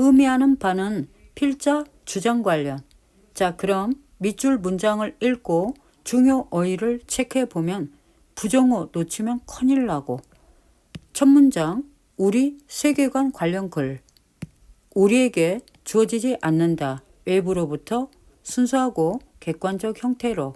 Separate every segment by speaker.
Speaker 1: 의미하는 바는 필자 주장 관련. 자, 그럼 밑줄 문장을 읽고 중요 어휘를 체크해 보면 부정어 놓치면 큰일 나고. 첫 문장, 우리 세계관 관련 글. 우리에게 주어지지 않는다. 외부로부터 순수하고 객관적 형태로.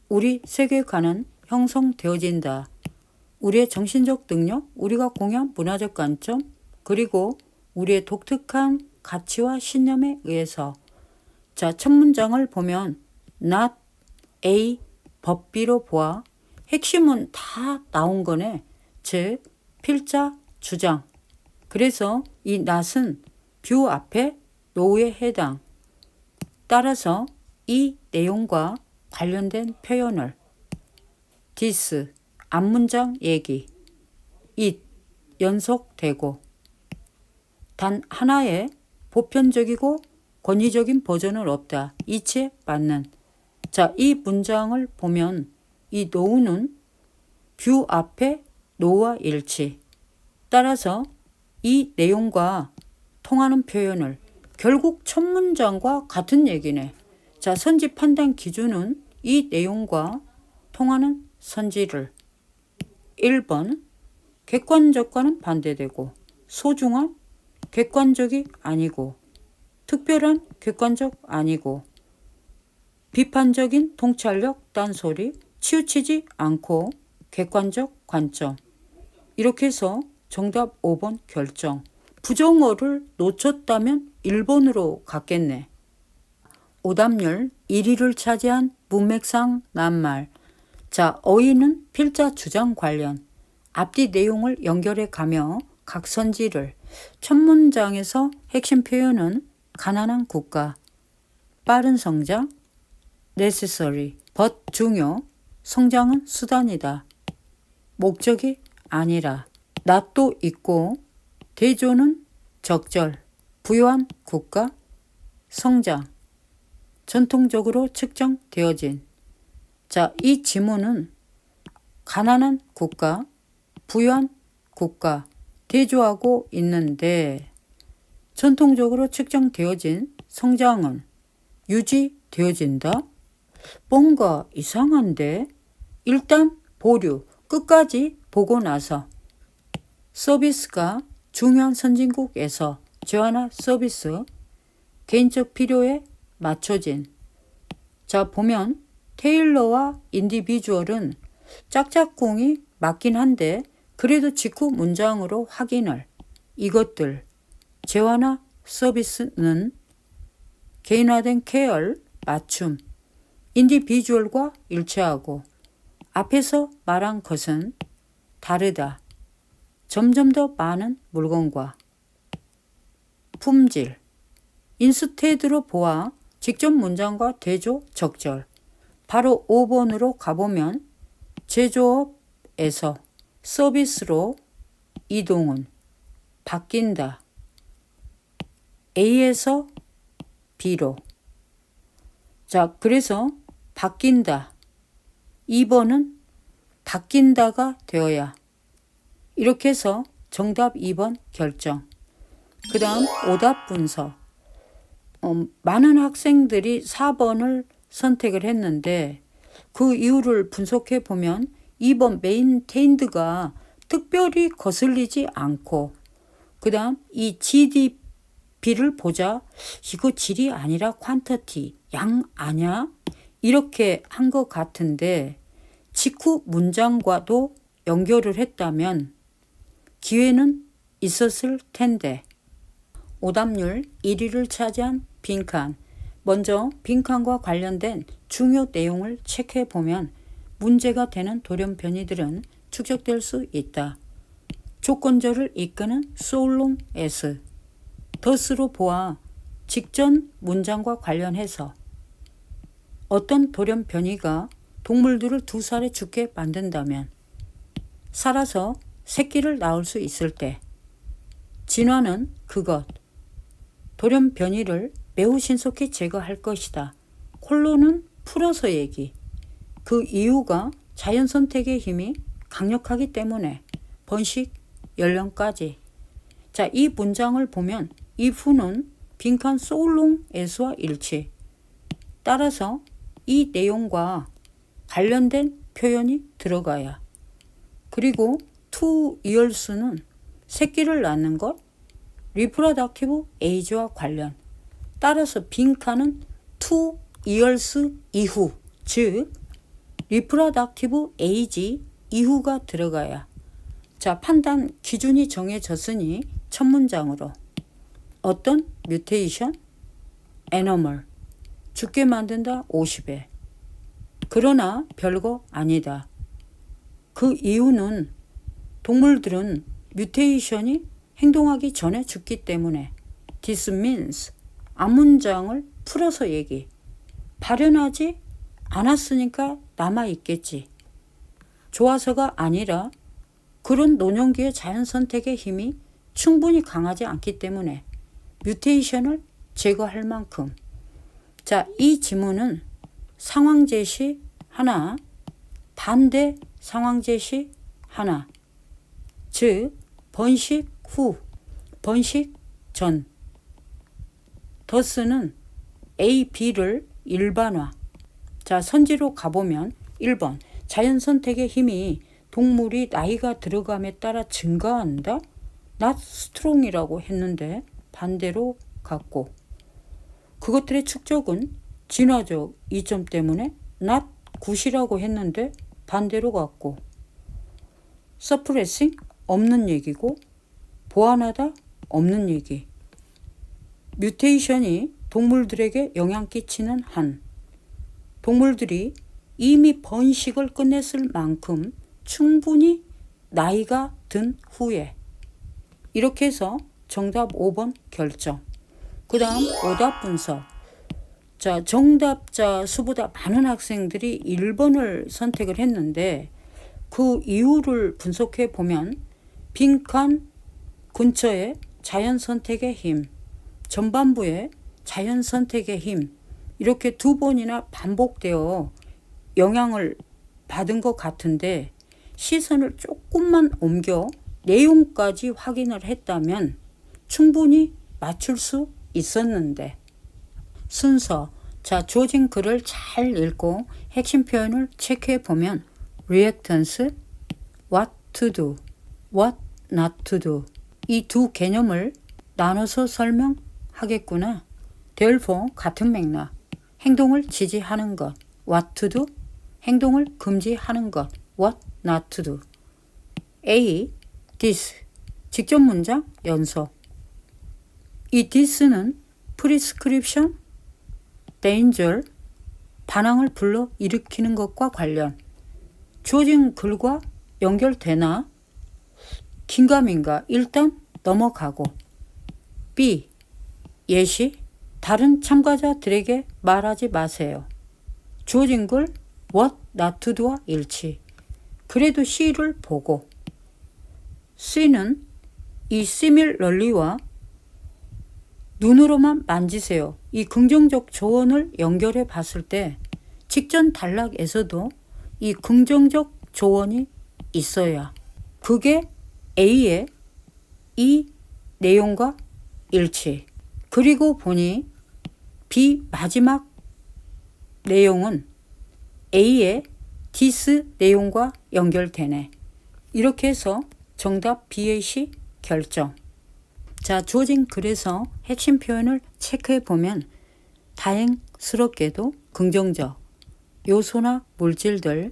Speaker 1: 우리 세계관은 형성되어진다. 우리의 정신적 능력, 우리가 공유한 문화적 관점, 그리고 우리의 독특한 가치와 신념에 의해서. 자, 첫 문장을 보면 not A, 법 B로 보아 핵심은 다 나온 거네. 즉, 필자, 주장. 그래서 이 not은 뷰 앞에 노우에 해당. 따라서 이 내용과 관련된 표현을 this, 앞문장 얘기, it, 연속되고 단 하나의 보편적이고 권위적인 버전은 없다. 이치에 맞는. 자, 이 문장을 보면 이 노우는 뷰 앞에 노와 일치. 따라서 이 내용과 통하는 표현을 결국 첫 문장과 같은 얘기네. 자, 선지 판단 기준은 이 내용과 통하는 선지를 1번 객관적과는 반대되고 소중한 객관적이 아니고 특별한 객관적 아니고 비판적인 통찰력 딴소리 치우치지 않고 객관적 관점. 이렇게 해서 정답 5번 결정. 부정어를 놓쳤다면 1번으로 갔겠네. 오답률 1위를 차지한 문맥상 낱말. 자, 어휘는 필자 주장 관련. 앞뒤 내용을 연결해 가며 각 선지를. 첫 문장에서 핵심 표현은 가난한 국가, 빠른 성장, necessary, but 중요, 성장은 수단이다. 목적이 아니라. not도 있고 대조는 적절, 부유한 국가, 성장, 전통적으로 측정되어진. 자, 이 지문은 가난한 국가, 부유한 국가 대조하고 있는데 전통적으로 측정되어진 성장은 유지되어진다? 뭔가 이상한데? 일단 보류, 끝까지 보고 나서 서비스가 중요한 선진국에서 재화나 서비스, 개인적 필요에 맞춰진. 자, 보면 테일러와 인디비주얼은 짝짝꿍이 맞긴 한데 그래도 직후 문장으로 확인을. 이것들, 재화나 서비스는 개인화된 케어, 맞춤, 인디비주얼과 일치하고 앞에서 말한 것은 다르다. 점점 더 많은 물건과 품질. 인스테드로 보아 직접 문장과 대조 적절. 바로 5번으로 가보면 제조업에서 서비스로 이동은 바뀐다. A에서 B로. 자, 그래서 바뀐다. 2번은 바뀐다가 되어야. 이렇게 해서 정답 2번 결정. 그 다음 오답 분석. 많은 학생들이 4번을 선택을 했는데 그 이유를 분석해 보면 2번 메인테인드가 특별히 거슬리지 않고 그 다음 이 GDP를 보자. 이거 질이 아니라 퀀터티, 양 아냐? 이렇게 한 것 같은데 직후 문장과도 연결을 했다면 기회는 있었을 텐데. 오답률 1위를 차지한 빈칸. 먼저 빈칸과 관련된 중요 내용을 체크해 보면 문제가 되는 돌연 변이들은 축적될 수 있다. 조건절을 이끄는 so long as. thus로 보아 직전 문장과 관련해서 어떤 돌연 변이가 동물들을 2살에 죽게 만든다면 살아서 새끼를 낳을 수 있을 때 진화는 그것, 돌연 변이를 매우 신속히 제거할 것이다. 콜론은 풀어서 얘기. 그 이유가 자연 선택의 힘이 강력하기 때문에 번식, 연령까지. 자, 이 문장을 보면 if는 빈칸 so long as와 일치. 따라서 이 내용과 관련된 표현이 들어가야. 그리고 to years는 새끼를 낳는 것, reproductive age와 관련. 따라서 빈칸은 2 years 이후, 즉 reproductive age 이후가 들어가야. 자, 판단 기준이 정해졌으니 첫 문장으로 어떤 뮤테이션? 애너멀. 죽게 만든다 50에. 그러나 별거 아니다. 그 이유는 동물들은 뮤테이션이 행동하기 전에 죽기 때문에. This means 앞문장을 풀어서 얘기. 발현하지 않았으니까 남아있겠지. 좋아서가 아니라 그런 노년기의 자연선택의 힘이 충분히 강하지 않기 때문에 뮤테이션을 제거할 만큼. 자, 이 지문은 상황 제시 하나, 반대 상황 제시 하나. 즉 번식 후, 번식 전. 더스는 A, B를 일반화. 자, 선지로 가보면 1번 자연선택의 힘이 동물이 나이가 들어감에 따라 증가한다? not strong이라고 했는데 반대로 갔고, 그것들의 축적은 진화적 이점 때문에 not good이라고 했는데 반대로 갔고, suppressing 없는 얘기고, 보완하다 없는 얘기. 뮤테이션이 동물들에게 영향 끼치는 한, 동물들이 이미 번식을 끝냈을 만큼 충분히 나이가 든 후에. 이렇게 해서 정답 5번 결정. 그 다음 오답 분석. 자, 정답자 수보다 많은 학생들이 1번을 선택을 했는데 그 이유를 분석해 보면 빈칸 근처에 자연선택의 힘, 전반부에 자연선택의 힘, 이렇게 두 번이나 반복되어 영향을 받은 것 같은데 시선을 조금만 옮겨 내용까지 확인을 했다면 충분히 맞출 수 있었는데. 순서. 자, 주어진 글을 잘 읽고 핵심 표현을 체크해 보면 reactance, what to do, what not to do, 이 두 개념을 나눠서 설명하겠구나. therefore 같은 맥락. 행동을 지지하는 것, what to do, 행동을 금지하는 것, what not to do. A, this, 직접 문장 연속. 이 this는 prescription, danger, 반항을 불러 일으키는 것과 관련. 주어진 글과 연결되나? 긴가민가? 일단 넘어가고. B, 예시, 다른 참가자들에게 말하지 마세요. 주어진 글 what not to do와 일치. 그래도 C를 보고. C는 이 similarly와 눈으로만 만지세요. 이 긍정적 조언을 연결해 봤을 때 직전 단락에서도 이 긍정적 조언이 있어야 그게 A의 이 내용과 일치. 그리고 보니 B 마지막 내용은 A의 this 내용과 연결되네. 이렇게 해서 정답 B의 시 결정. 자, 주어진 글에서 핵심 표현을 체크해 보면 다행스럽게도 긍정적 요소나 물질들,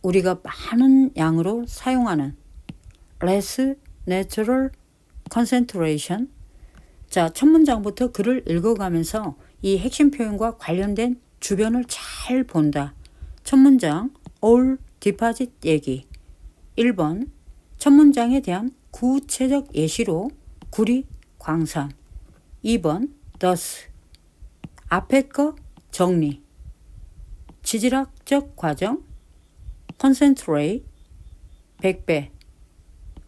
Speaker 1: 우리가 많은 양으로 사용하는 less natural concentration. 자, 첫 문장부터 글을 읽어가면서 이 핵심 표현과 관련된 주변을 잘 본다. 첫 문장 all deposit 얘기. 1번 첫 문장에 대한 구체적 예시로 구리 광산. 2번 thus 앞에 거 정리. 지질학적 과정 concentrate 100배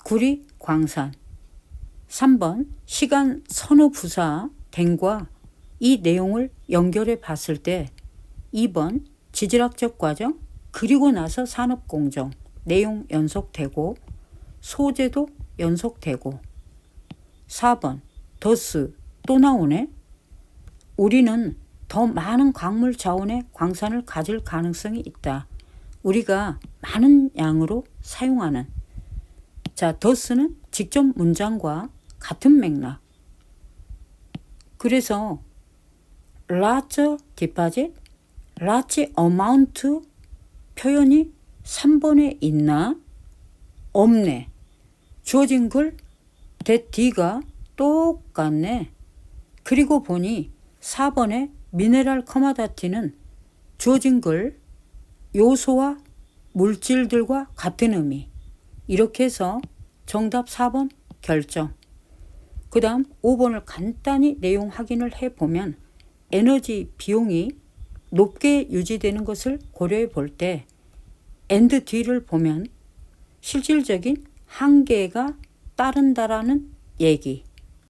Speaker 1: 구리 광산. 3번 시간 선호 부사 된과 이 내용을 연결해 봤을 때 2번 지질학적 과정 그리고 나서 산업공정 내용 연속되고 소재도 연속되고 4번 더스 또 나오네. 우리는 더 많은 광물 자원의 광산을 가질 가능성이 있다. 우리가 많은 양으로 사용하는. 자, thus는 직접 문장과 같은 맥락. 그래서 large deposit, large amount 표현이 3번에 있나? 없네. 주어진 글 that D가 똑같네. 그리고 보니 4번에 미네랄 커머다티는 주어진 글 요소와 물질들과 같은 의미. 이렇게 해서 정답 4번 결정. 그 다음 5번을 간단히 내용 확인을 해보면 에너지 비용이 높게 유지되는 것을 고려해 볼 때 and D를 보면 실질적인 한계가 따른다라는 얘기.